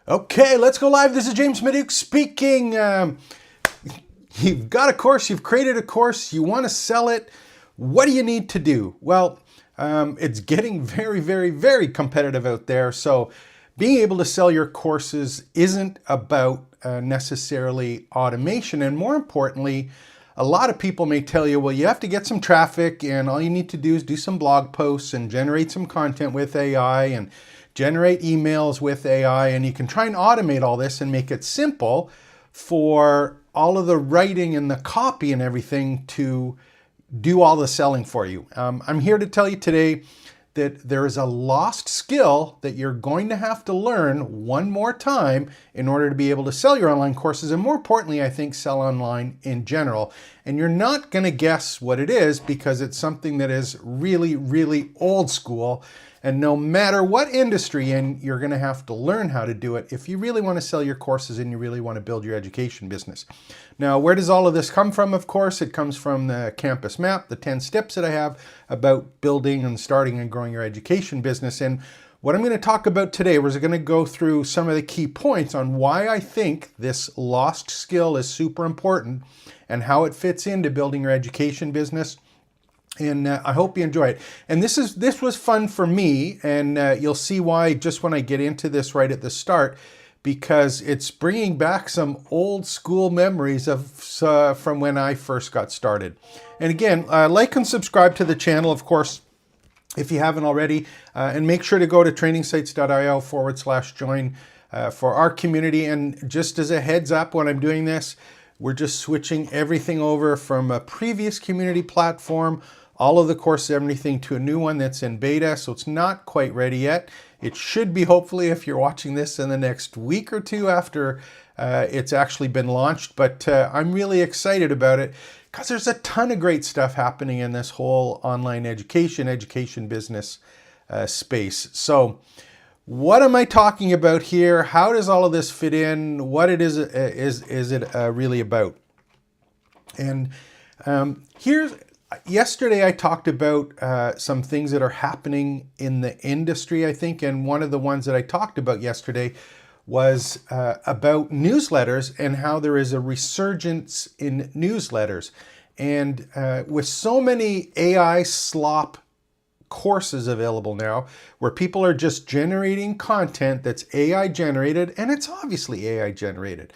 Okay, let's go live. This is James Maduke speaking. You've got a course, you've created a course, you want to sell it. What do you need to do? Well, it's getting very, very, very competitive out there. So being able to sell your courses isn't about necessarily automation. And more importantly, a lot of people may tell you, well, you have to get some traffic and all you need to do is do some blog posts and generate some content with AI and generate emails with AI, and you can try and automate all this and make it simple for all of the writing and the copy and everything to do all the selling for you. I'm here to tell you today that there is a lost skill that you're going to have to learn one more time in order to be able to sell your online courses, and more importantly, I think sell online in general. And you're not going to guess what it is because it's something that is really, really old school. And no matter what industry you're going to have to learn how to do it if you really want to sell your courses and you really want to build your education business. Now, where does all of this come from? Of course, it comes from the campus map, the 10 steps that I have about building and starting and growing your education business. And what I'm going to talk about today, we're going to go through some of the key points on why I think this lost skill is super important and how it fits into building your education business. And I hope you enjoy it. And this was fun for me, and you'll see why just when I get into this right at the start, because it's bringing back some old school memories of from when I first got started. And again, like and subscribe to the channel, of course, if you haven't already, and make sure to go to trainingsites.io/join for our community. And just as a heads up, when I'm doing this, we're just switching everything over from a previous community platform, all of the courses, everything, to a new one that's in beta. So it's not quite ready yet. It should be, hopefully, if you're watching this, in the next week or two after it's actually been launched. But I'm really excited about it because there's a ton of great stuff happening in this whole online education business space. So what am I talking about here? How does all of this fit in? What it is it really about? And yesterday I talked about some things that are happening in the industry, I think, and one of the ones that I talked about yesterday was about newsletters and how there is a resurgence in newsletters. And with so many AI slop courses available now where people are just generating content that's AI generated, and it's obviously AI generated.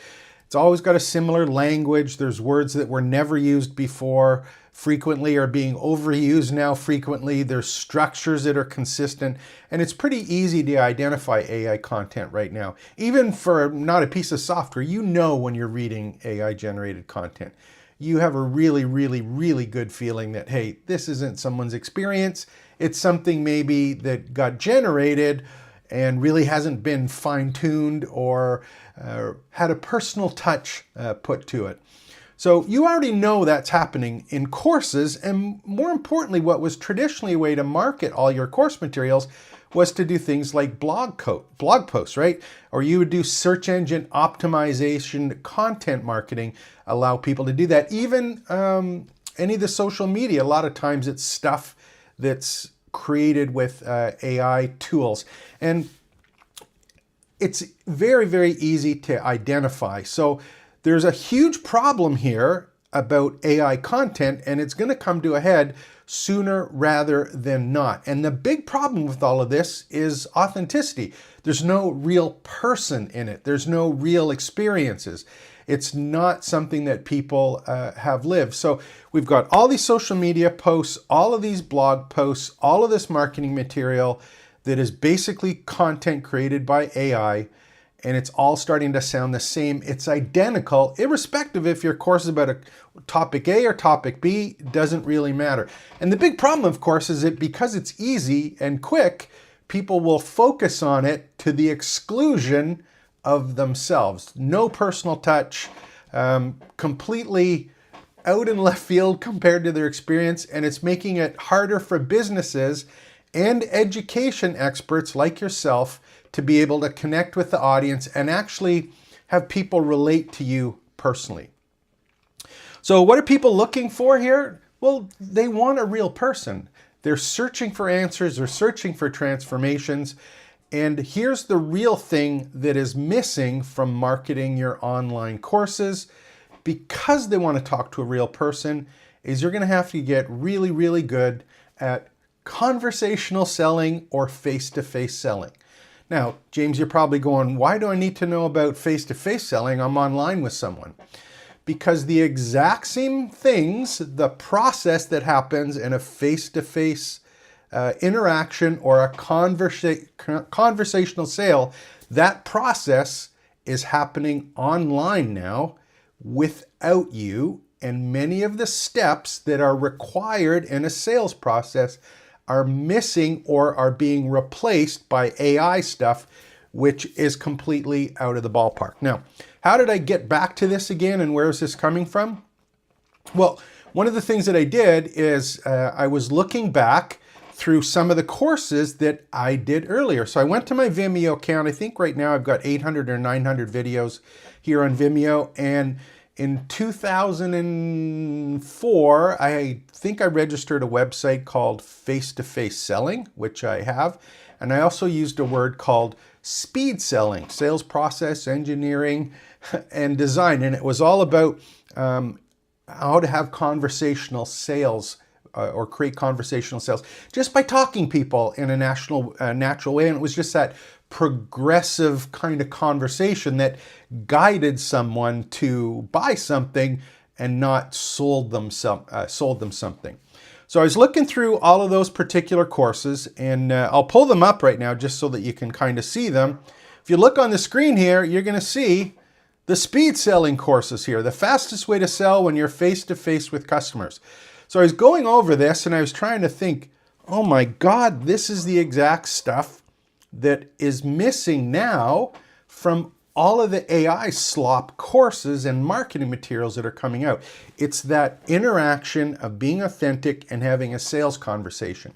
It's always got a similar language. There's words that were never used before frequently are being overused now frequently. There's structures that are consistent, and it's pretty easy to identify AI content right now. Even for not a piece of software, you know when you're reading AI generated content. You have a really, really, really good feeling that, hey, this isn't someone's experience. It's something maybe that got generated and really hasn't been fine-tuned or had a personal touch put to it. So you already know that's happening in courses, and more importantly, what was traditionally a way to market all your course materials was to do things like blog posts, right? Or you would do search engine optimization, content marketing, allow people to do that. Even any of the social media, a lot of times it's stuff that's created with AI tools. And it's very, very easy to identify. So there's a huge problem here about AI content, and it's going to come to a head sooner rather than not. And the big problem with all of this is authenticity. There's no real person in it. There's no real experiences. It's not something that people have lived. So we've got all these social media posts, all of these blog posts, all of this marketing material that is basically content created by AI, and it's all starting to sound the same. It's identical, irrespective if your course is about a topic A or topic B, doesn't really matter. And the big problem, of course, is that because it's easy and quick, people will focus on it to the exclusion of themselves. No personal touch, completely out in left field compared to their experience, and it's making it harder for businesses and education experts like yourself to be able to connect with the audience and actually have people relate to you personally. So what are people looking for here? Well, they want a real person. They're searching for answers, they're searching for transformations, And here's the real thing that is missing from marketing your online courses, because they want to talk to a real person, is you're going to have to get really, really good at conversational selling or face-to-face selling. Now, James, you're probably going, why do I need to know about face-to-face selling? I'm online with someone. Because the exact same things, the process that happens in a face-to-face interaction or a conversational sale, that process is happening online now without you, and many of the steps that are required in a sales process are missing or are being replaced by AI stuff, which is completely out of the ballpark. Now, how did I get back to this again, and where is this coming from? Well, one of the things that I did is I was looking back through some of the courses that I did earlier. So I went to my Vimeo account. I think right now I've got 800 or 900 videos here on Vimeo. And in 2004, I think I registered a website called Face-to-Face Selling, which I have. And I also used a word called speed selling, sales process, engineering, and design. And it was all about how to have conversational sales or create conversational sales just by talking people in a natural way. And it was just that progressive kind of conversation that guided someone to buy something and not sold them something. So I was looking through all of those particular courses, and I'll pull them up right now just so that you can kind of see them. If you look on the screen here, you're going to see the speed selling courses here, the fastest way to sell when you're face-to-face with customers. So I was going over this and I was trying to think, oh my God, this is the exact stuff that is missing now from all of the AI slop courses and marketing materials that are coming out. It's that interaction of being authentic and having a sales conversation.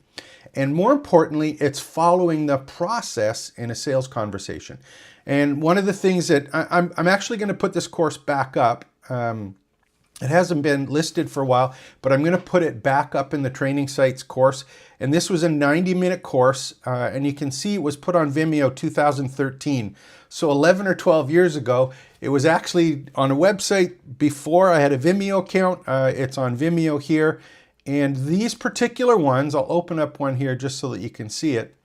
And more importantly, it's following the process in a sales conversation. And one of the things that I'm actually going to put this course back up. It hasn't been listed for a while, but I'm going to put it back up in the Training Sites course. And this was a 90-minute course, and you can see it was put on Vimeo 2013. So 11 or 12 years ago. It was actually on a website before I had a Vimeo account. It's on Vimeo here. And these particular ones, I'll open up one here just so that you can see it.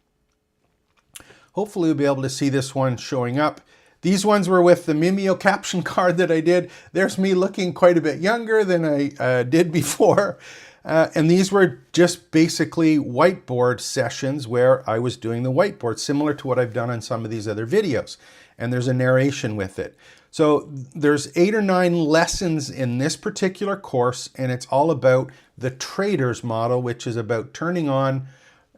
Hopefully you'll be able to see this one showing up. These ones were with the Vimeo caption card that I did. There's me looking quite a bit younger than I did before. And these were just basically whiteboard sessions where I was doing the whiteboard, similar to what I've done on some of these other videos. And there's a narration with it. So there's 8 or 9 lessons in this particular course, and it's all about the trader's model, which is about turning on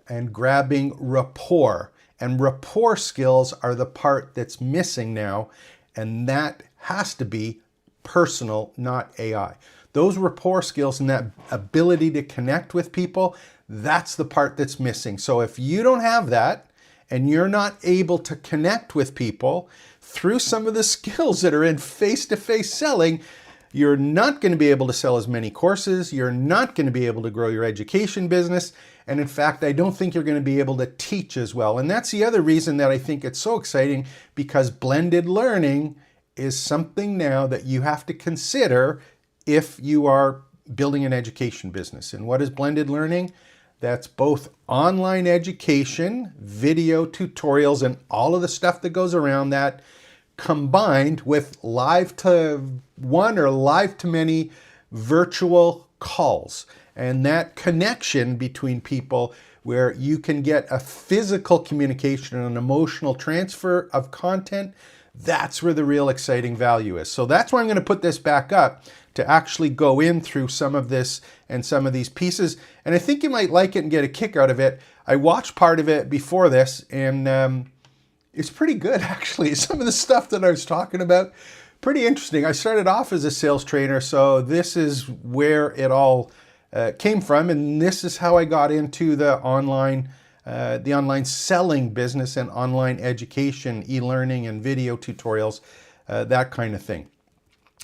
and grabbing rapport. And rapport skills are the part that's missing now, and that has to be personal, not AI. Those rapport skills and that ability to connect with people, that's the part that's missing. So if you don't have that, and you're not able to connect with people through some of the skills that are in face-to-face selling, you're not going to be able to sell as many courses. You're not going to be able to grow your education business. And in fact, I don't think you're going to be able to teach as well. And that's the other reason that I think it's so exciting, because blended learning is something now that you have to consider if you are building an education business. And what is blended learning? That's both online education, video tutorials, and all of the stuff that goes around that, combined with live to one or live to many virtual calls. And that connection between people where you can get a physical communication and an emotional transfer of content, that's where the real exciting value is. So that's why I'm going to put this back up, to actually go in through some of this and some of these pieces. And I think you might like it and get a kick out of it. I watched part of it before this, and it's pretty good, actually. Some of the stuff that I was talking about, pretty interesting. I started off as a sales trainer, so this is where it all came from, and this is how I got into the online selling business and online education, e-learning and video tutorials, that kind of thing.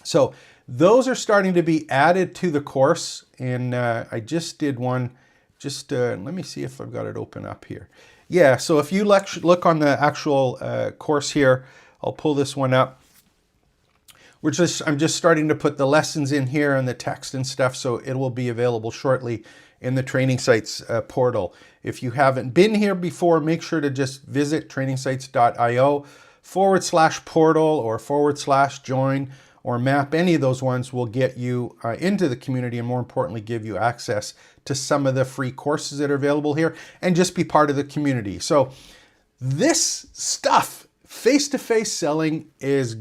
So those are starting to be added to the course, and I just did one. Let me see if I've got it open up here. Yeah, so if you look on the actual course here, I'll pull this one up. I'm just starting to put the lessons in here and the text and stuff, so it will be available shortly in the Training Sites portal. If you haven't been here before, make sure to just visit trainingsites.io/portal or /join or map. Any of those ones will get you into the community and, more importantly, give you access to some of the free courses that are available here and just be part of the community. So this stuff, face-to-face selling, is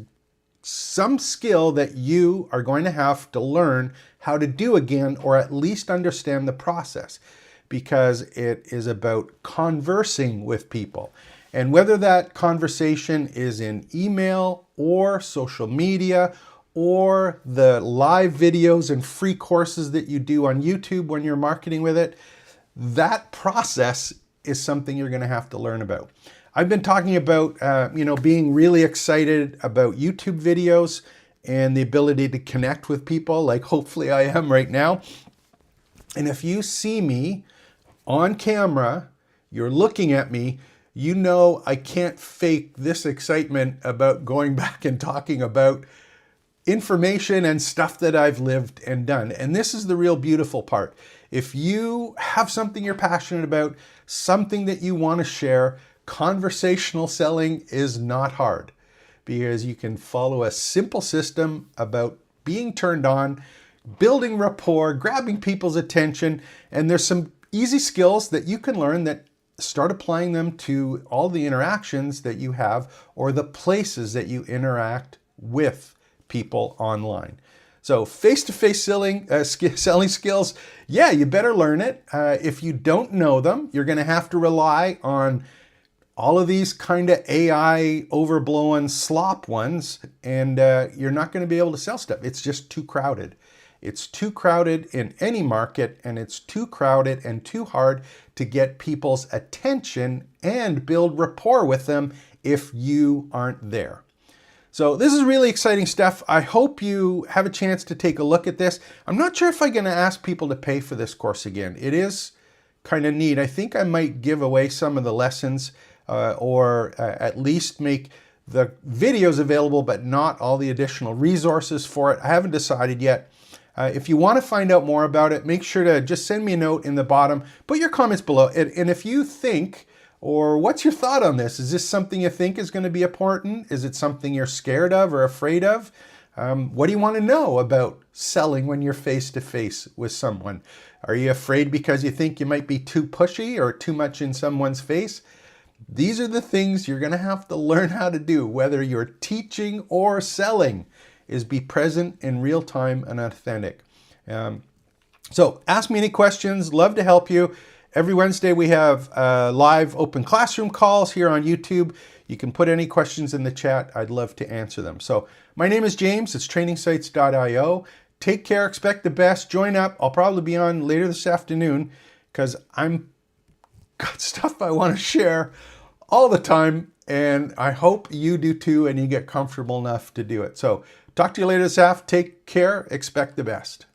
some skill that you are going to have to learn how to do again, or at least understand the process, because it is about conversing with people. And whether that conversation is in email or social media or the live videos and free courses that you do on YouTube when you're marketing with it, that process is something you're going to have to learn about. I've been talking about, being really excited about YouTube videos and the ability to connect with people, like hopefully I am right now. And if you see me on camera, you're looking at me, you know I can't fake this excitement about going back and talking about information and stuff that I've lived and done. And this is the real beautiful part. If you have something you're passionate about, something that you want to share, conversational selling is not hard, because you can follow a simple system about being turned on, building rapport, grabbing people's attention, and there's some easy skills that you can learn that start applying them to all the interactions that you have or the places that you interact with people online. So face-to-face selling skills, yeah, you better learn it. If you don't know them, you're going to have to rely on all of these kind of AI overblown slop ones, and you're not going to be able to sell stuff. It's just too crowded. It's too crowded in any market, and it's too crowded and too hard to get people's attention and build rapport with them if you aren't there. So this is really exciting stuff. I hope you have a chance to take a look at this. I'm not sure if I'm going to ask people to pay for this course again. It is kind of neat. I think I might give away some of the lessons or at least make the videos available, but not all the additional resources for it. I haven't decided yet. If you want to find out more about it, make sure to just send me a note in the bottom. Put your comments below. And if you think, or what's your thought on this? Is this something you think is going to be important? Is it something you're scared of or afraid of? What do you want to know about selling when you're face-to-face with someone? Are you afraid because you think you might be too pushy or too much in someone's face? These are the things you're going to have to learn how to do, whether you're teaching or selling, is be present in real time and authentic. So ask me any questions. Love to help you. Every Wednesday we have live open classroom calls here on YouTube. You can put any questions in the chat. I'd love to answer them. So my name is James. It's trainingsites.io. Take care. Expect the best. Join up. I'll probably be on later this afternoon because I'm got stuff I want to share all the time, and I hope you do too, and you get comfortable enough to do it. So talk to you later this afternoon. Take care. Expect the best.